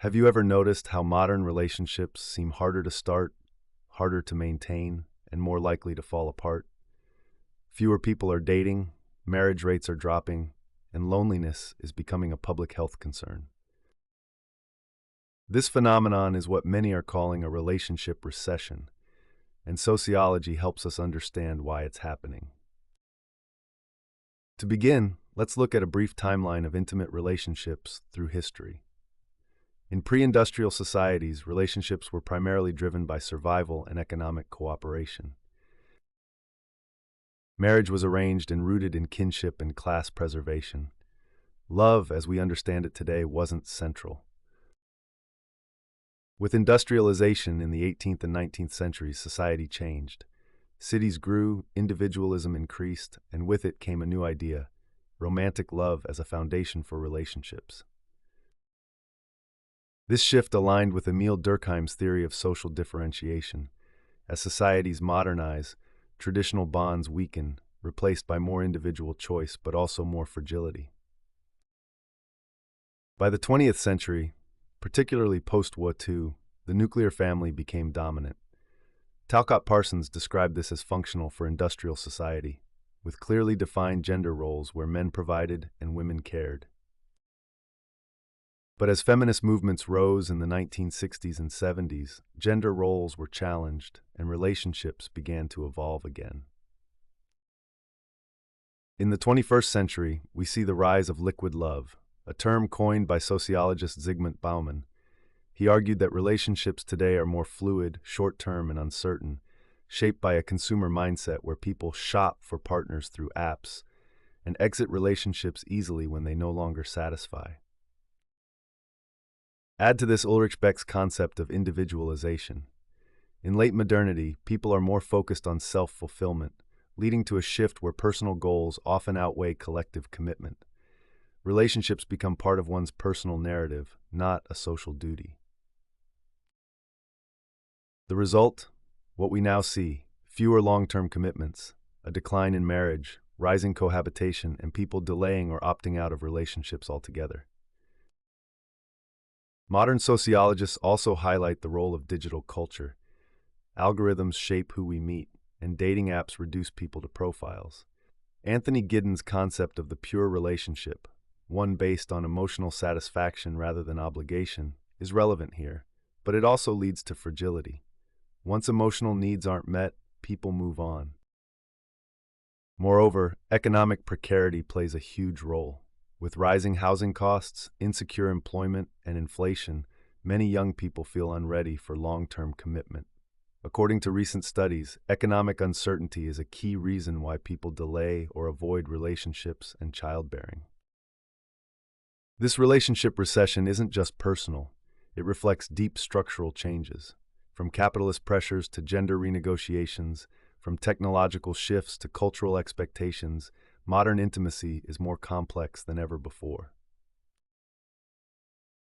Have you ever noticed how modern relationships seem harder to start, harder to maintain, and more likely to fall apart? Fewer people are dating, marriage rates are dropping, and loneliness is becoming a public health concern. This phenomenon is what many are calling a relationship recession, and sociology helps us understand why it's happening. To begin, let's look at a brief timeline of intimate relationships through history. In pre-industrial societies, relationships were primarily driven by survival and economic cooperation. Marriage was arranged and rooted in kinship and class preservation. Love, as we understand it today, wasn't central. With industrialization in the 18th and 19th centuries, society changed. Cities grew, individualism increased, and with it came a new idea: romantic love as a foundation for relationships. This shift aligned with Emil Durkheim's theory of social differentiation. As societies modernize, traditional bonds weaken, replaced by more individual choice but also more fragility. By the 20th century, particularly post-War II, the nuclear family became dominant. Talcott Parsons described this as functional for industrial society, with clearly defined gender roles where men provided and women cared. But as feminist movements rose in the 1960s and 70s, gender roles were challenged and relationships began to evolve again. In the 21st century, we see the rise of liquid love, a term coined by sociologist Zygmunt Bauman. He argued that relationships today are more fluid, short-term, and uncertain, shaped by a consumer mindset where people shop for partners through apps and exit relationships easily when they no longer satisfy. Add to this Ulrich Beck's concept of individualization. In late modernity, people are more focused on self-fulfillment, leading to a shift where personal goals often outweigh collective commitment. Relationships become part of one's personal narrative, not a social duty. The result? What we now see: fewer long-term commitments, a decline in marriage, rising cohabitation, and people delaying or opting out of relationships altogether. Modern sociologists also highlight the role of digital culture. Algorithms shape who we meet, and dating apps reduce people to profiles. Anthony Giddens' concept of the pure relationship, one based on emotional satisfaction rather than obligation, is relevant here, but it also leads to fragility. Once emotional needs aren't met, people move on. Moreover, economic precarity plays a huge role. With rising housing costs, insecure employment, and inflation, many young people feel unready for long-term commitment. According to recent studies, economic uncertainty is a key reason why people delay or avoid relationships and childbearing. This relationship recession isn't just personal. It reflects deep structural changes. From capitalist pressures to gender renegotiations, from technological shifts to cultural expectations, modern intimacy is more complex than ever before.